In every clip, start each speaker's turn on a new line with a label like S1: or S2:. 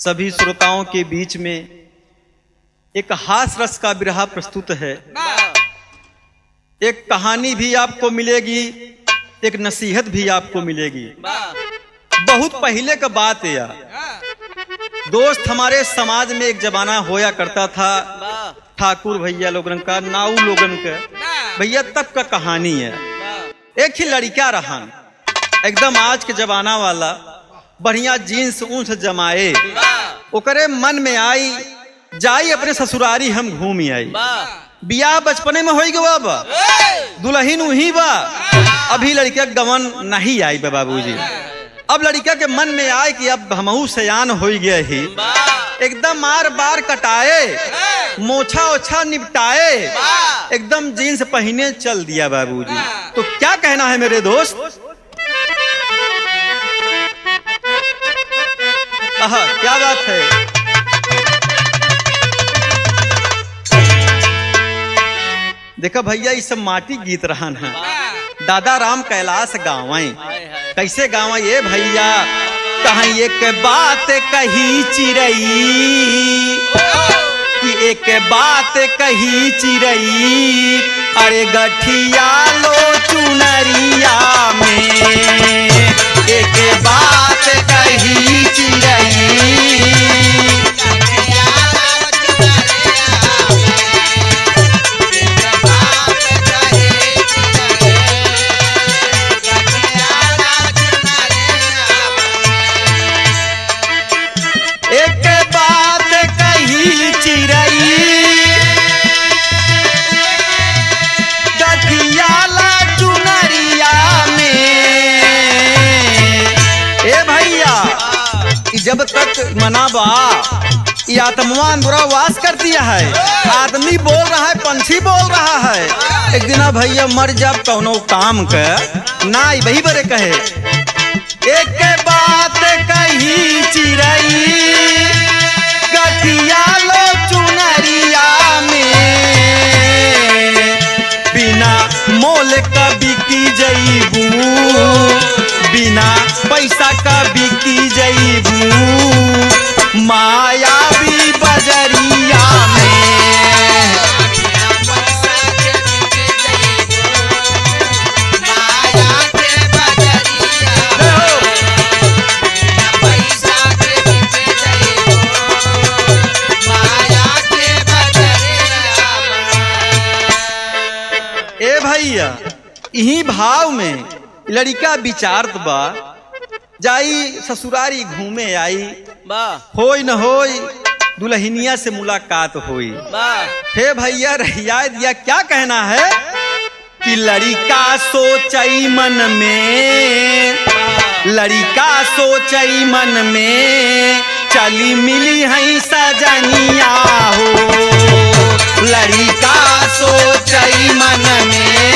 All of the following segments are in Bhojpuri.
S1: सभी श्रोताओं के बीच में एक हास्य रस का बिरहा प्रस्तुत है। एक कहानी भी आपको मिलेगी, एक नसीहत भी आपको मिलेगी। बहुत पहले का बात है यार दोस्त, हमारे समाज में एक जमाना होया करता था, ठाकुर भैया लोगन का, नाऊ लोगन का भैया तब का कहानी है। एक ही लड़का रहा एकदम आज के जमाना वाला, बढ़िया जीन्स ऊंच जमाए, ओकरे मन में आई जाई अपने ससुरारी हम घूमी आई। बियाह बचपने में होई गवा बा, दुल्हन उही बा, अभी लड़का गवन नहीं आई बा बाबूजी। अब लड़का के मन में आए कि अब हमहू सयान हो गया ही, एकदम मार बार कटाए, मोछा ओछा निपटाए, एकदम जीन्स पहने चल दिया बाबूजी। तो क्या कहना है मेरे दोस्त? क्या बात है? देखो भैया ये सब माटी गीत रहन है, दादा राम कैलाश गावाई। कैसे गावा ये भैया? कहीं एक बात कही चिरई कि एक बात कही चिरई, अरे गठिया लो चुनरिया में, एक बात कही चिरई। जब तक मनाबा ये आत्मा अंदर वास कर दिया है, आदमी बोल रहा है, पंछी बोल रहा है, एक दिन भैया मर जब कौनो काम के ना वही बरे कहे। एक बात कही चिरई, गठिया लो चुनरिया में, बिना मोल का बिकी जईबू, बिना पैसा का बिकी जईबू, मायावी बजरिया में। ए भैया यही भाव में लड़का विचारत बा, जाई ससुरारी घूमे आई, होई न होई दुल्हनिया से मुलाकात होई। हे भैया रहिया दिया क्या कहना है कि लड़का सोचई मन में, लड़का सोचई मन में, चली मिली है सजनिया हो, लड़का सोचई मन में।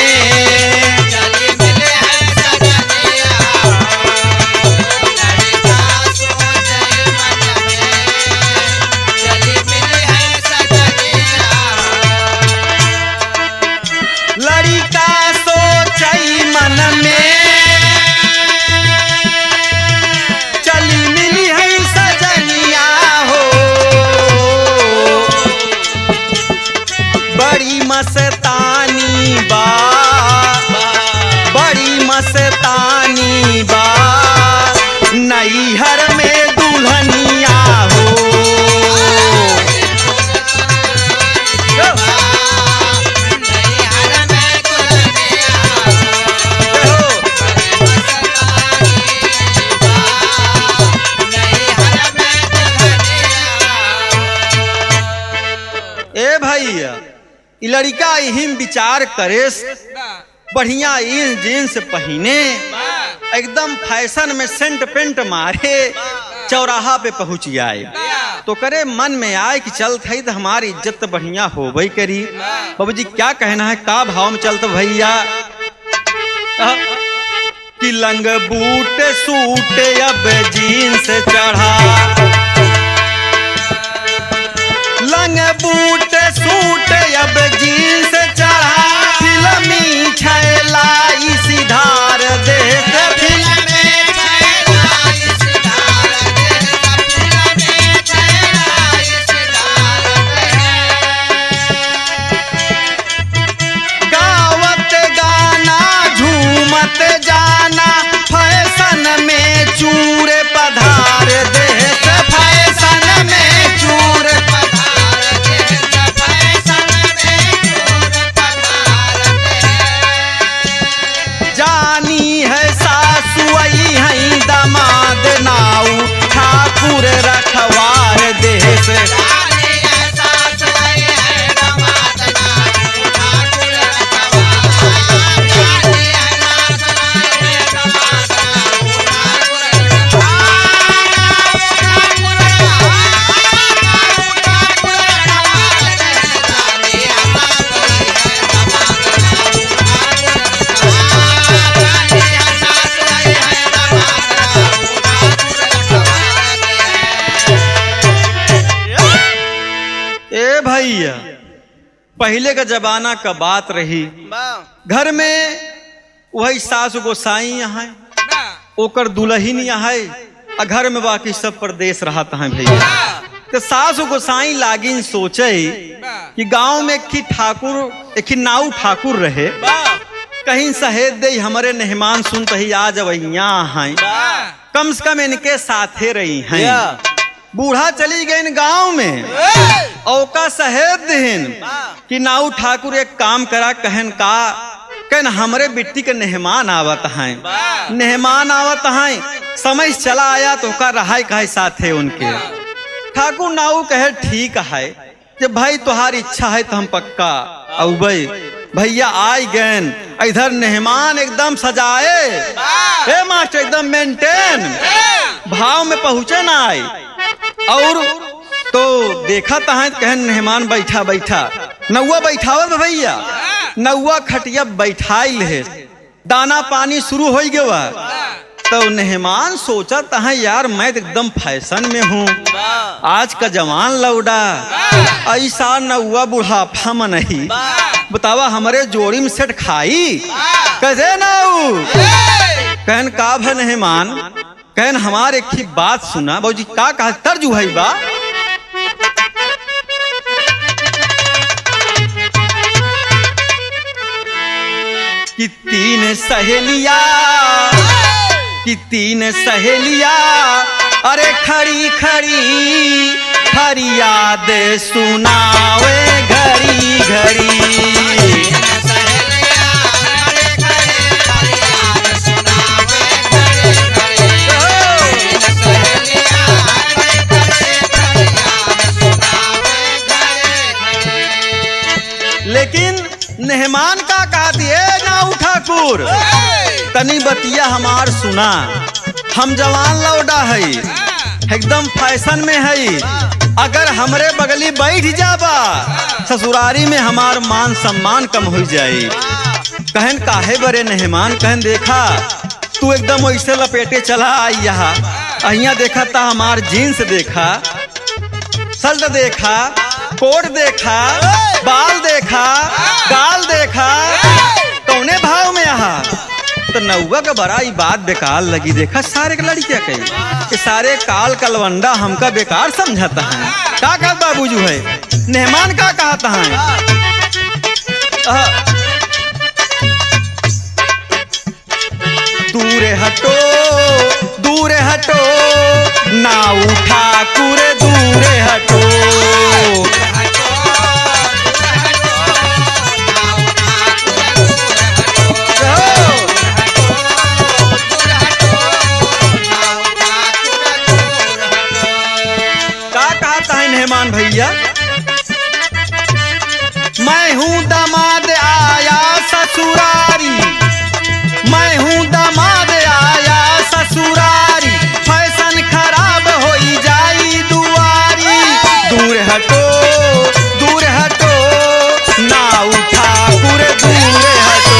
S1: मस्तानी बा, बड़ी मस्तानी बा, नैहर में दुल्हनिया हो। ए भैया लड़का यही विचार करे, बढ़िया जीन्स पहने, एकदम फैशन में सेंट पेंट मारे, चौराहा पे पहुंच जाए। तो करे मन में आए कि चल थई तो हमारी इज्जत बढ़िया हो भाई करी। बाबूजी क्या कहना है, का भाव में चलते भैया? कि लंग बूट सूट अब जीन्स चढ़ा, लंग बूट सूट अब जीन्स चढ़ा, फिल्मी छैला इसी धार देख, फिल्मी छैला इसी धार देख, दे जाना फैशन में चूर पधार देश फैशन में चूर
S2: पधार देश फैशन में चूर पधार देश।
S1: जानी है सासु आई है दामाद नाऊ ठाकुर रखवार देश
S2: जानी है सास आई है दामाद नाऊ ठाकुर रखवार। जानी है सास आई है दामाद नाऊ ठाकुर रखवार। ठाकुर रखवार देश। जानी है सास आई है दामाद नाऊ ठाकुर रखवार। जानी है सास आई है दामाद नाऊ ठाकुर रखवार देश।
S1: ए भैया पहले का जमाना का बात रही घर में वही सास गोसाई यहाँ ओकर दुल्हन यहाँ आ घर में बाकी सब प्रदेश रहता है भैया। तो सास गोसाई लागिन सोचे कि गांव में एक ठाकुर एक नाऊ ठाकुर रहे कहीं सहेज दे हमारे मेहमान सुनते ही आ जब यहाँ हैं कम से कम इनके साथे रही हैं। बूढ़ा चली गई गांव में औका सहेद दिहिन कि नाऊ ठाकुर एक काम करा कहन का कहन हमरे बिट्टी के मेहमान आवत हैं मेहमान आवत हैं समय चला आया तो का रहाय कहे साथे उनके। ठाकुर नाऊ कहे ठीक है जब भाई तुम्हारी इच्छा है तो हम पक्का औबई भैया आई गैन इधर मेहमान एकदम सजाए हे मास्टर एकदम मेंटेन भाव में पहुंचे ना आए और तो देखा तहाँ कहन मेहमान बैठा बैठा नौवा बैठावत भैया नौवा खटिया बैठाइल है दाना पानी शुरू हो गया तो मेहमान सोचा तहाँ यार मैं तो एकदम फैशन में हूँ आज का जवान लौड़ा ऐसा नौवा बुढ़ापा में नहीं बतावा हमारे जोड़ी में सेट खाई कैसे नाऊ कहन का भा मेहमान कहन हमारे एक ही बात सुना बाबूजी का कहा तर्जु है बा कि तीन सहेलिया अरे खड़ी खड़ी फरियाद सुनावे घड़ी घड़ी। लेकिन मेहमान का कहती है नाऊ ठाकुर तनी बतिया हमार सुना हम जवान लौटा है एकदम फैशन में है अगर हमरे बगली बैठ जाबा ससुरारी में हमार मान सम्मान कम हो जाए। कहन काहे बरे मेहमान कहन देखा तू एकदम वैसे लपेटे चला आई यहाँ अहिया देखा था हमार जीन्स देखा शर्ट देखा कोट देखा बाल देखा गाल देखा कौने भाव में यहाँ तो नौवा का बड़ा ही बात बेकार लगी। देखा सारे के लड़कियां कही सारे काल कलवंडा हमका बेकार समझाता है का कहा बाबूजू है मेहमान का कहता है दूर हटो नाऊ ठाकुर दूर हटो। मेहमान भैया मैं हूँ दामाद आया ससुरारी मैं हूँ दामाद आया ससुरारी फैशन खराब हो जाई दुआरी दूर हटो नाऊ ठाकुर दूर हटो।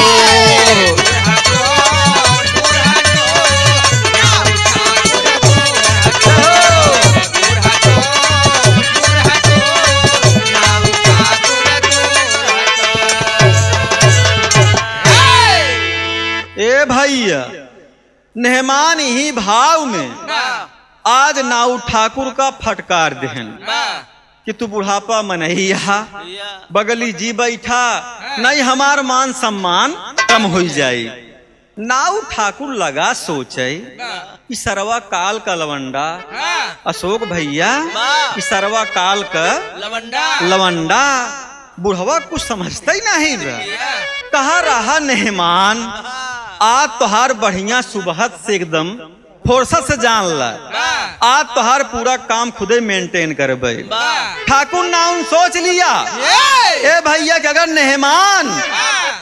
S1: भैया मेहमान ही भाव में आज नाऊ ठाकुर का फटकार देहन कि तू बुढ़ापा में नहीं यहाँ बगली जी बैठा नहीं हमार मान सम्मान कम हो जाए। नाऊ ठाकुर लगा सोचे कि सरवा काल का लवंडा अशोक भैया कि सरवा काल का लवंडा बुढ़वा कुछ समझता ही नहीं कहा रहा मेहमान आज तोहार बढ़िया सुबहत से एकदम फुर्सत से जान ला आज तोहार पूरा काम खुदे मेंटेन करबे। ठाकुर नाउन सोच लिया ए भैया कि अगर मेहमान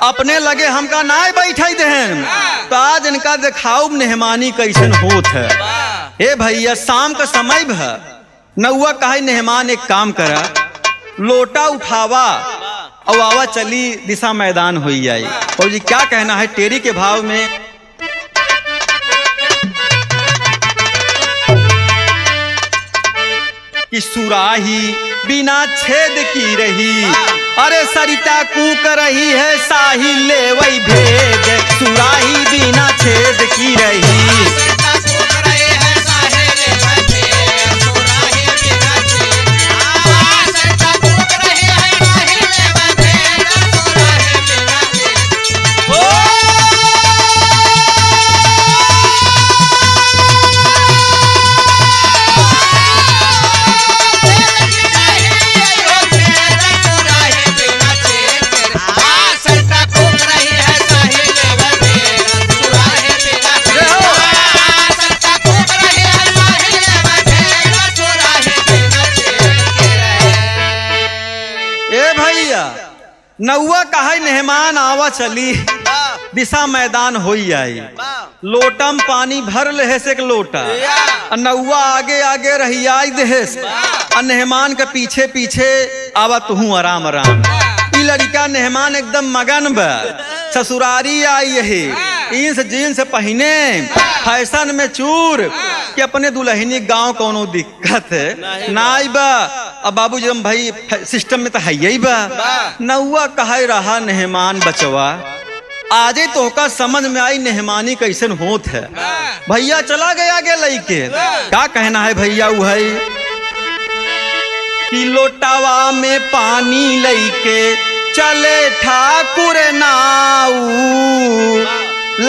S1: अपने लगे हमका ना बैठा देहन तो आज इनका दिखाऊ मेहमानी कैसन होत है। ए भैया शाम का समय भ नौआ कहा मेहमान एक काम करा लोटा उठावा और आवा चली दिशा मैदान हो जाए। और जी क्या कहना है टेरी के भाव में कि सुराही बिना छेद की रही अरे सरिता कूक रही है साही ले वही भेद सुराही बिना छेद की रही। नौआ कहा मेहमान आवा चली दिशा मैदान हो आई लोटम पानी भर ले से एक लोटा नौआ आगे आगे रही आई देश मेहमान के पीछे पीछे आवा तू आराम आराम। ई लड़का मेहमान एकदम मगन बा ससुरारी आई यही जींस जींस पहने फैशन में चूर कि अपने दुल्हनी गांव कोनो दिक्कत नाई बा अब बाबू जी भाई सिस्टम में तो है यही बा। नौआ कहे रहा मेहमान बचवा आजे तो का समझ में आई मेहमानी कैसन होत है। भैया चला गया आगे लईके क्या कहना है भैया वो है कि लोटावा में पानी लईके चले ठाकुर नाऊ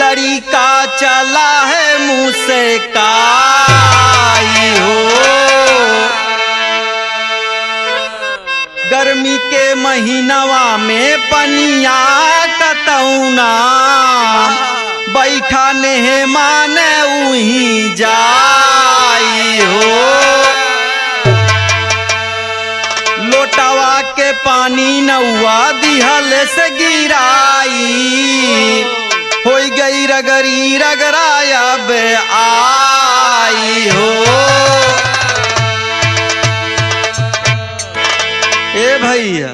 S1: लड़का चला है मुँह से काई हो गर्मी के महीनवा में पनिया कतौना बैठा मेहमान उही जाई हो लोटावा के पानी नौआ दिहल से गिराई हो गई रगरी रगराया बे आई हो। ए भैया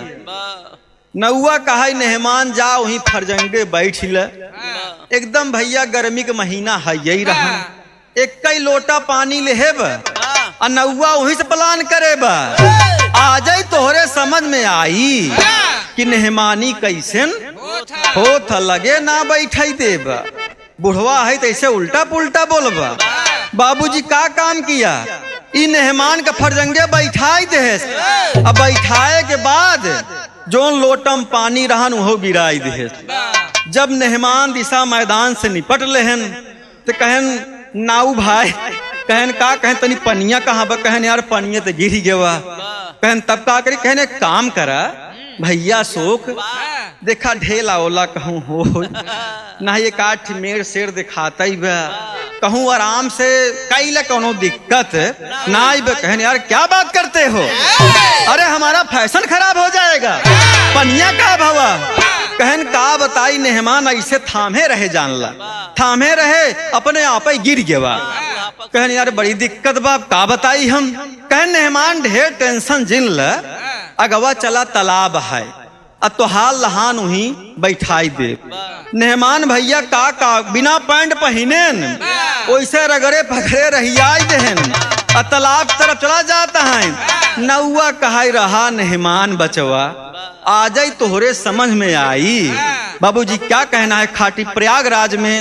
S1: नौआ कहा मेहमान जा वहीं फरजंगे बैठ ल एकदम भैया गर्मी के महीना है यही रहा एक कई लोटा पानी लेब और नौआ वहीं से प्लान करेब आ जाई तोहरे समझ में आई कि मेहमानी कैसन होत लगे ना बैठाई देब बुढ़वा है तो ऐसे उल्टा पुल्टा बोलबा। बाबूजी का काम किया इ मेहमान का फरजंगे बैठाई दे अब बैठाए के बाद जोन लोटम पानी रहन वो गिराई दे। जब मेहमान दिशा मैदान से निपट लेहन तो कहन नाऊ भाई कहन का कहन तनी पनिया कहाँ बा कहन यार पनिया तो गिर गया कहन तब का करी कहन एक काम करा भैया शोक देखा ढेला ओला कहूँ हो ना ये काठ मेर शेर दिखाता ही बा कहूँ आराम से कई ला कोनो दिक्कत ना कहन यार क्या बात करते हो अरे हमारा फैशन खराब हो जाएगा पनिया का भवा कहन का बताई मेहमान ऐसे थामे रहे जानला थामे रहे अपने आप ही गिर गया कहन यार बड़ी दिक्कत बा का बताई हम कहन मेहमान ढेर टेंशन जिन ल अगवा चला तालाब है अब तो हाल लहान वहीं बैठाई दे मेहमान भैया का बिना पैंट पहने वैसे रगड़े पकड़े रहियाई देहन तालाब तरफ चला जाता है। नौआ कहा रहा मेहमान बचवा आ जाई तोहरे समझ में आई। बाबूजी क्या कहना है खाटी प्रयागराज में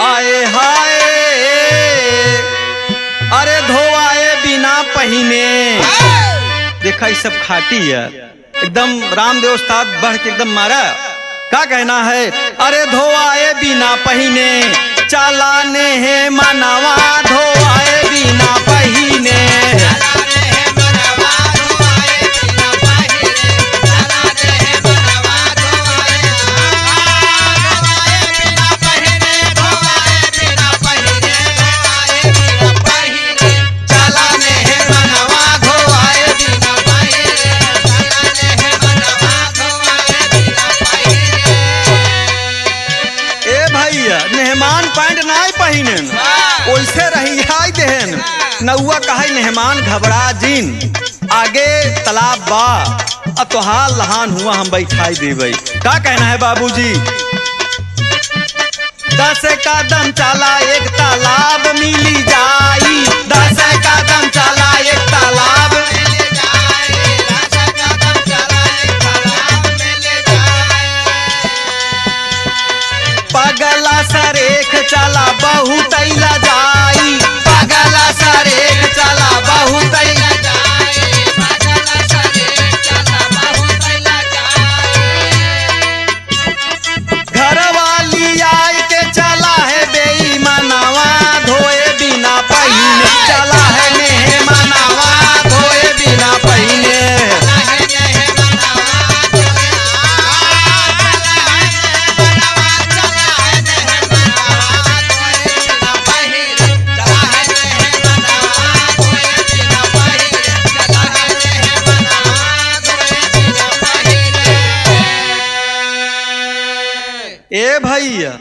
S1: आए हाय अरे धोआए बिना पहने देखा सब खाटी है एकदम रामदेव उस्ताद बढ़ के एकदम मारा। क्या कहना है? अरे धोआए बिना पहिने चलाने है मनवा, धोआए बिना पहिने वैसे रही आई देहन नौआ कहे मेहमान घबरा जिन, आगे तालाब बा अतोहार लहान हुआ हम बैठाई देवे। क्या कहना है बाबूजी? 10 कदम चला एक तालाब मिली जाई, 10 कदम चला एक तालाब पगला सरेख चला बहुत जाई, पगला सरेख चला बहुत घर वाली आई के चला है बेईमानवा, धोए बिना पहिने चला है मेहमानवा, धोए बिना पहिने ए भैया।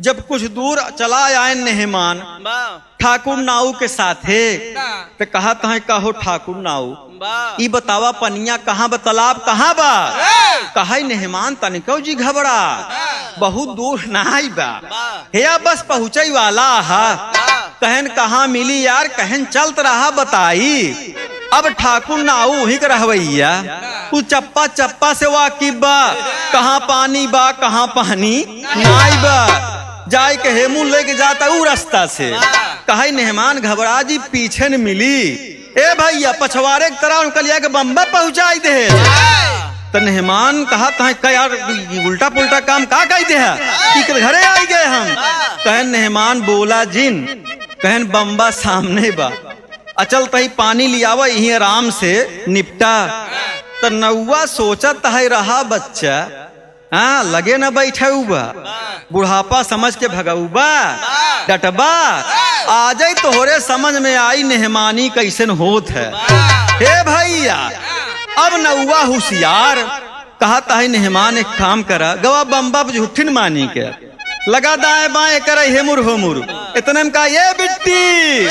S1: जब कुछ दूर चला आए मेहमान ठाकुर नाऊ के साथे तो कहा है कहो ठाकुर नाऊ ई बतावा पनिया कहाँ बा, तालाब कहाँ बा? कहा मेहमान तनिको जी घबरा बहुत दूर नहीं बा, हेया बस पहुँचे वाला हा। कहन कहाँ मिली यार? कहन चलत रहा बताई। अब ठाकुर नाऊ वही के रहवैया तू चप्पा चप्पा से वाकिफ बा, कहाँ पानी बा कहाँ पानी नाई बा, जाए के हेमू लेके जाता ऊ रास्ता से। कहे मेहमान घबरा जी पीछे न मिली। ए भैया पछवारे की तरह उनका लिया के बम्बा पहुंचाई दे। तो मेहमान कहा था यार उल्टा पुल्टा काम का कही दे घरे आई गए हम। कहन मेहमान बोला जिन, कहन बम्बा सामने बा, अचल तही पानी लियावा यही आराम से निपटा। तो नौआ सोचत है रहा बच्चा हाँ लगे न बैठे बा, बुढ़ापा समझ के भगऊबा डटबा आ जाई तोहरे समझ में आई मेहमानी कैसन होत है। हे भैया अब नौआ होशियार कहता है मेहमान एक काम करा गवा बम्बा झूठिन मानी के लगा दाएं बाएं करे हेमुर होमुर इतने में कहा ये बिट्टी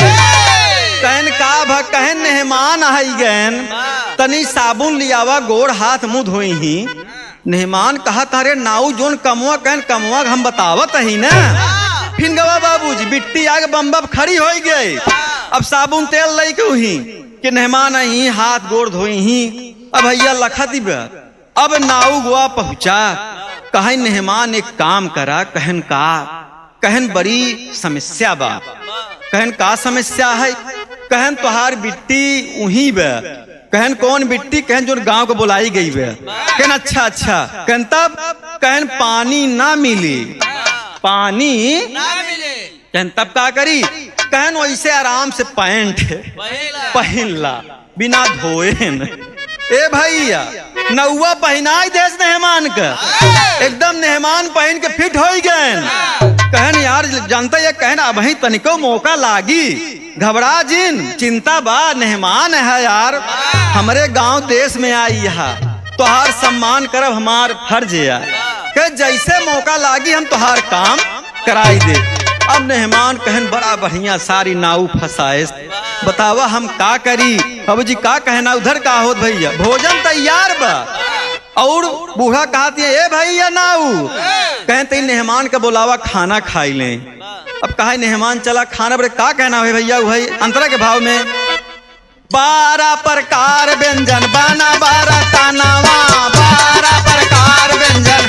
S1: कहन का कहन मेहमान आई गैन तनी साबुन लियावा गोड़ हाथ मुंह धोई ही। मेहमान कहा तारे नाऊ जोन कमवा कहन कमवा हम बतावत ही ना। फिर गवा बाबूजी बिट्टी आगे बम्बा खड़ी हो गई। अब साबुन तेल लई के ही कि मेहमान आई हाथ गोड़ धोई ही। अब भैया लखा दी अब नाऊ गोवा पहुंचा। कहन मेहमान एक काम करा कहन का कहन बड़ी समस्या बा। कहन का समस्या है? कहन तुहार बिट्टी उही बा। कहन कौन बिट्टी? कहन जो गांव को बुलाई गई बा। कहन अच्छा अच्छा। कहन तब कहन पानी ना मिली पानी कहन तब का करी? कहन वैसे आराम से पैंट पहन ला बिना धोए। ए भैया नौवा पहनाई देश मेहमान का एकदम मेहमान पहन के फिट हो गए। कहन यार जानता ये कहन अब ही तनिको मौका लागी घबरा जिन चिंता बा मेहमान है यार हमारे गांव देश में आई यहाँ तुहार सम्मान करब हमार फर्ज है जैसे मौका लागी हम तुहार काम कराई दे। अब मेहमान कहन बड़ा बढ़िया सारी नाऊ फसाए बतावा हम का करी? बाबू जी का कहना उधर का होत भैया भोजन तैयार बा और बूढ़ा कहती है ए भैया नाऊ कहते मेहमान का बुलावा खाना खाई ले। अब कहा मेहमान चला खाना बड़े का कहना है भैया भाई अंतरा के भाव में 12 प्रकार व्यंजन बना 12 तानावा 12 प्रकार व्यंजन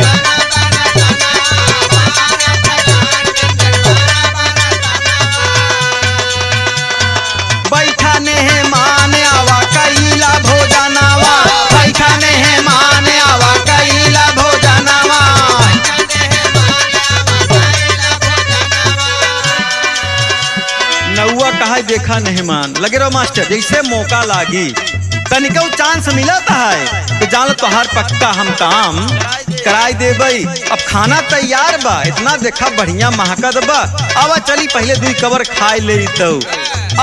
S1: बैठा मेहमान आवा कैला भोजनावा बैठा मेहमान देखा मेहमान लगे रहो मास्टर जैसे मौका लागी तनिको चांस मिला है तो जान तोहार पक्का हम काम कराई देबई। अब खाना तैयार बा इतना देखा बढ़िया महकत बा अब चली पहले 2 कवर खाए ले तो।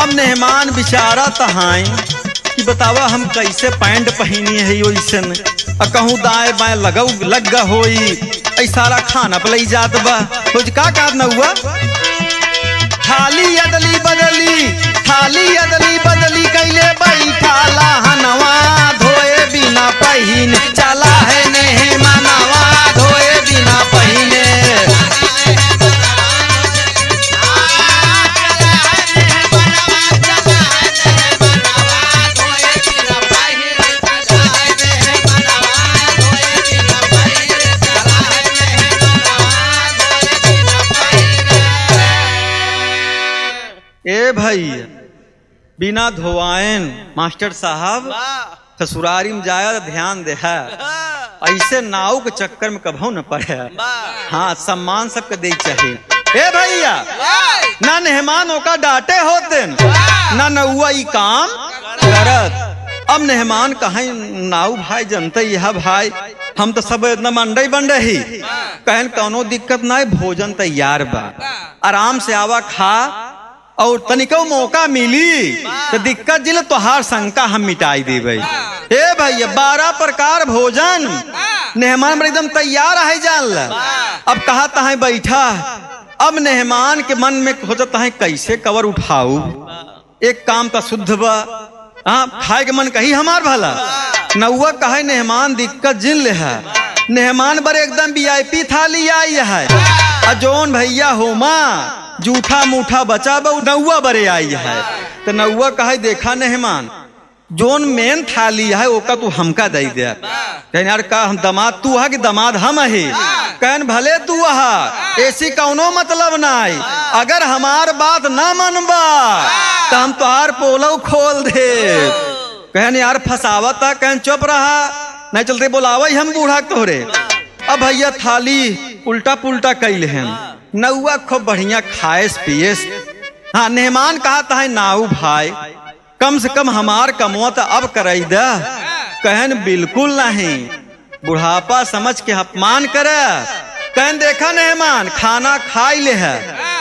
S1: अब मेहमान बेचारा तहाई कि बतावा हम कैसे पैंट पहनी है वैसन कहूँ दाएं बाएं लग होई सारा खाना पलई जात बा कुछ का न हुआ। थाली अदली बदली कैले बैठा लहनवा धोए बिना पहिन चला है मेहमानवा धोए बिना पहिने। ए भाई बिना धोवाएन मास्टर साहब ससुरारी में जाया ध्यान दे है ऐसे नाव के चक्कर में कभू न पड़े। हाँ सम्मान सबके दे चाहिए। ए भैया ना मेहमानों का डांटे होते ना नौआ ई काम करत। अब मेहमान कहीं नाव भाई जनते यह भाई हम तो सब इतना मंडई बन रही कहन कौनो दिक्कत ना भोजन तैयार बा आराम से आवा खा और तनिको मौका मिली तो दिक्कत जिले तोहार शंका हम मिटाई देबई। ए भैया 12 प्रकार भोजन मेहमान एकदम तैयार है जान ला। अब कहा तहां बैठा अब मेहमान के मन में खोजत है कैसे कवर उठाऊ एक काम तो शुद्ध बा हाँ खाए के मन कही हमार भला नौआ कहे मेहमान दिक्कत जिन ले है मेहमान बर एकदम VIP थाली आई है जोन भैया होमा जूठा मूठा बचा बा नौआ बरे आई है तो नौआ कहे देखा मेहमान जोन मेन थाली है ओका तू हमका दे दे। कहन यार का हम दामाद तू है कि दामाद हम है कहन भले तू है ऐसी कौनो मतलब नहीं अगर हमार बात ना मनबा तो हम तोहार पोलव खोल दे। कहन यार फसावत कहन चुप रहा नहीं चलते बोलावा हम बूढ़ा तोहरे। अब भैया थाली उल्टा पुल्टा कैल हैं नौआ खूब बढ़िया खाएस पियस। हाँ मेहमान कहता है नाऊ भाई कम से कम हमार कमवा तो अब कराई दा। कहन बिल्कुल नहीं बुढ़ापा समझ के अपमान करे। कहन देखा मेहमान खाना खाई ले है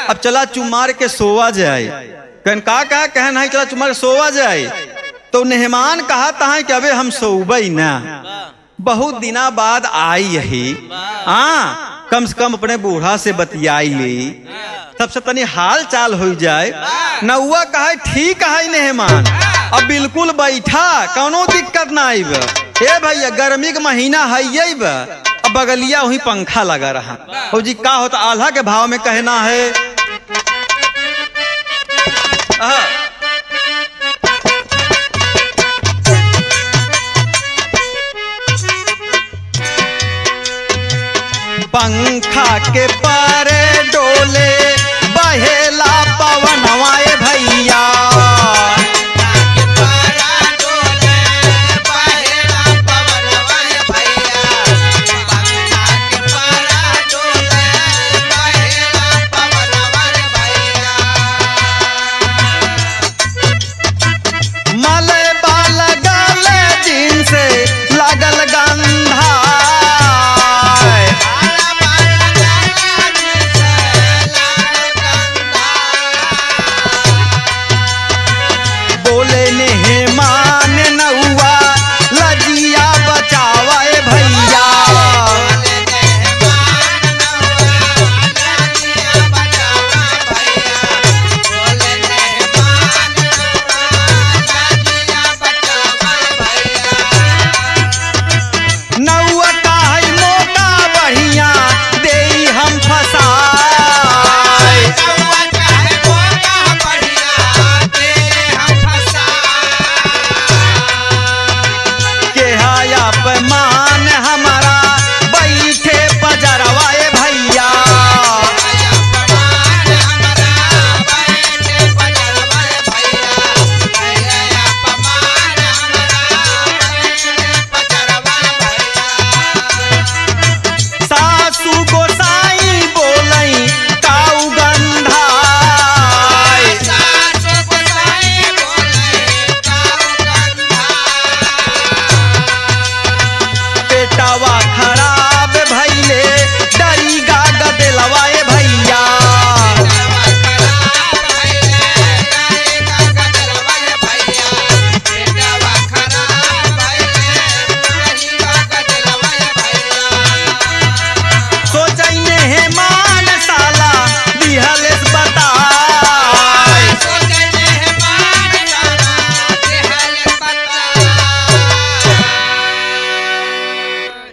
S1: अब चला चुमार के सोवा जाए। कहन का कहा कहन है चला चुमार सोवा जाए तो मेहमान कहता है कि अबे हम सोबई ना बहुत दिना बाद आई यही हाँ कम से कम अपने बूढ़ा से बतियाई ली सबसे तनी हाल चाल हो जाए। नौआ कहे ठीक है मेहमान अब बिल्कुल बैठा कौनो दिक्कत ना आई ए भैया गर्मी का महीना है यही अब बगलिया वही पंखा लगा रहा हो जी का होता आल्हा के भाव में कहना है। पंखा के पारे डोले बहेला पवन हवाए भैया मले बाल गाले जिनसे लागल गंधा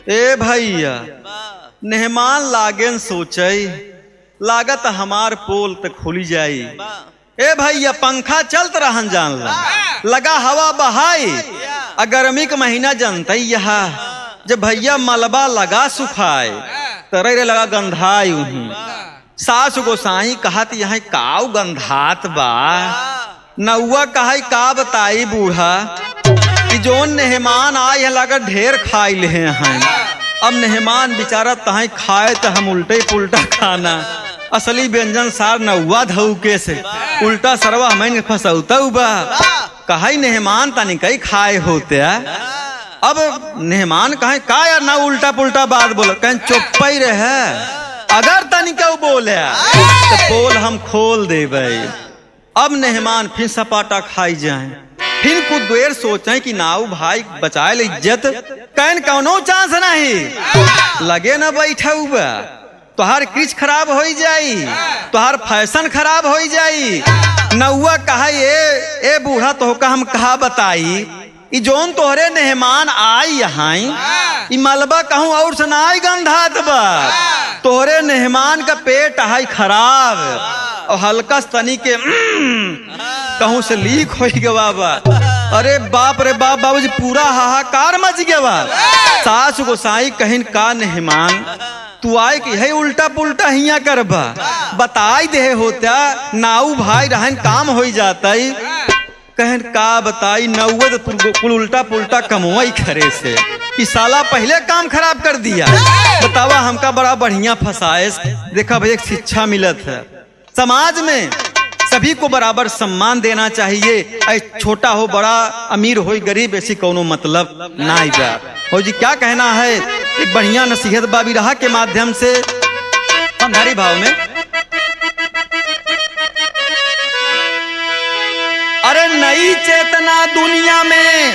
S1: ए भैया मेहमान लागेन सोचई लागत हमार पोल तक खुली जाई। ए भैया पंखा चलत रहन जान ला लगा हवा बहाई। गर्मी का महीना जनता यहाँ जब भैया मलबा लगा सुखाए तरे लगा गंधाई उही। सास गोसाई कहत यहाँ काऊ गंधात बा। नौआ कहा का बताई बूढ़ा कि जोन मेहमान आए है लगा ढेर खाई ले हैं। अब मेहमान बेचारा तहाई खाए तो हम उल्टे पुल्टा खाना असली व्यंजन सार नौआ धौके से उल्टा सरवा हमें फसौता बा। कहा मेहमान तनी कई खाए होते अब मेहमान कहे का यार ना उल्टा पुल्टा बात बोलो कहीं चुप ही रहे। अगर तनी क्यों बोले तो बोल हम खोल दे भाई। अब मेहमान फिर सपाटा खाई जाए फिर कुछ देर सोचे कि नाऊ भाई बचाए ले इज्जत कहन कौनो चांस नहीं लगे ना बैठा हुआ तोहार क्रिच खराब हो जाई तोहार फैशन खराब हो जाई। नौआ कहा ए बूढ़ा तो का हम कहा बताई ई जोन तोहरे मेहमान आई यहाँ ई मलबा कहूँ और सुनाई गंधात बा। तोहरे मेहमान का पेट है खराब और हल्का तनी के कहूँ से लीक हो गया बा। अरे बाप रे बाप बाबूजी पूरा हाहाकार मच गया बा। सास गोसाई कहिन का मेहमान तू आए कि है उल्टा पुल्टा हिया करबा बताई दे होता नाऊ भाई रहन काम हो जाता कहन का बताई नौवे तो उल्टा पुल्टा कमवाई खरे से कि साला पहले काम खराब कर दिया। बतावा हमका बड़ा बढ़िया फसाए। देखा भाई एक शिक्षा मिलत है समाज में सभी को बराबर सम्मान देना चाहिए। छोटा हो बड़ा अमीर हो गरीब ऐसी कोनो मतलब नहीं बा। हो जी क्या कहना है एक बढ़िया नसीहत बाबी रहा के माध्यम से पंधारी भाव में। अरे नई चेतना दुनिया में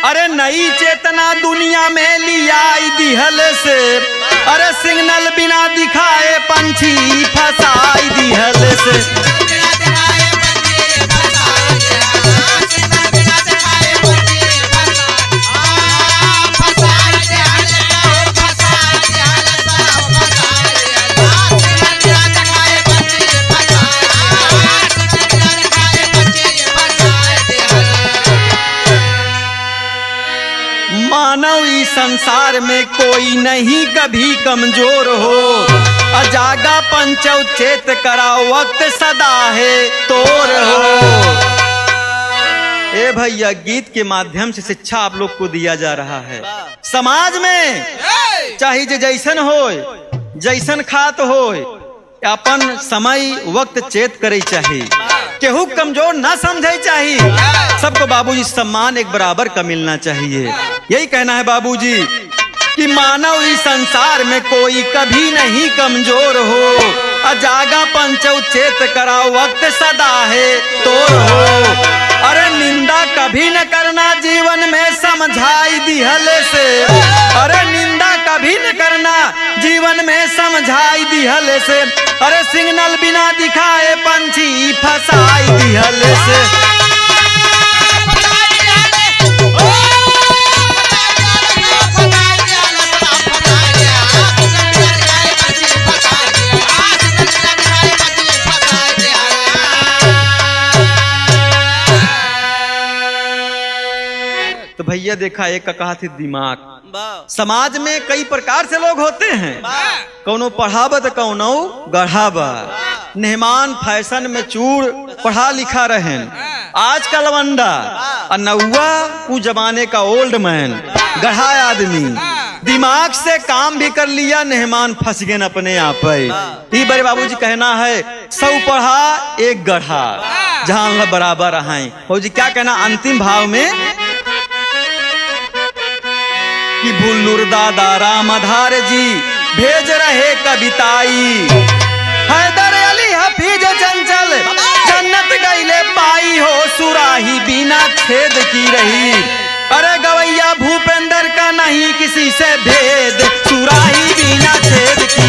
S1: अरे नई चेतना दुनिया में लिया दिहल से। अरे सिग्नल बिना दिखाए पंछी फसाई दिहल से। मानव इस संसार में कोई नहीं कभी कमजोर हो। अजागा पंचौ चेत करा वक्त सदा है तोर हो। ए भैया गीत के माध्यम से शिक्षा आप लोग को दिया जा रहा है। समाज में चाहे जैसन हो जैसन खात हो अपन समय वक्त चेत करे चाहिए केहू कमजोर ना समझे चाहिए। सबको बाबूजी सम्मान एक बराबर का मिलना चाहिए। यही कहना है बाबूजी कि मानव इस संसार में कोई कभी नहीं कमजोर हो। अजागा पंचौ चेत करा वक्त सदा है तोर हो। अरे निंदा कभी न करना जीवन में समझाई दिहल से। अरे निंदा कभी न करना जीवन में समझाई दिहल से। अरे सिग्नल बिना दिखाए पंछी फसाई दिहल से। तो भैया देखा एक का कहा थी दिमाग। समाज में कई प्रकार से लोग होते हैं कौनो पढ़ावा तो कौनो गढ़ावा। मेहमान फैशन में चूड़ पढ़ा लिखा रहे आज का लवंडा और नौआ उस जमाने का ओल्ड मैन गढ़ा आदमी दिमाग से काम भी कर लिया। मेहमान फंस गए अपने आप ही। बड़े बाबूजी कहना है 100 पढ़ा एक गढ़ा जहां बराबर आए। हो जी क्या कहना अंतिम भाव में कि बुल्लुर दादा रामधार जी भेज रहे कविताई। हैदर अली हफीज चंचल जन्नत गईले पाई हो सुराही बिना छेद की रही। अरे गवैया भूपेंद्र का नहीं किसी से भेद सुराही बिना छेद की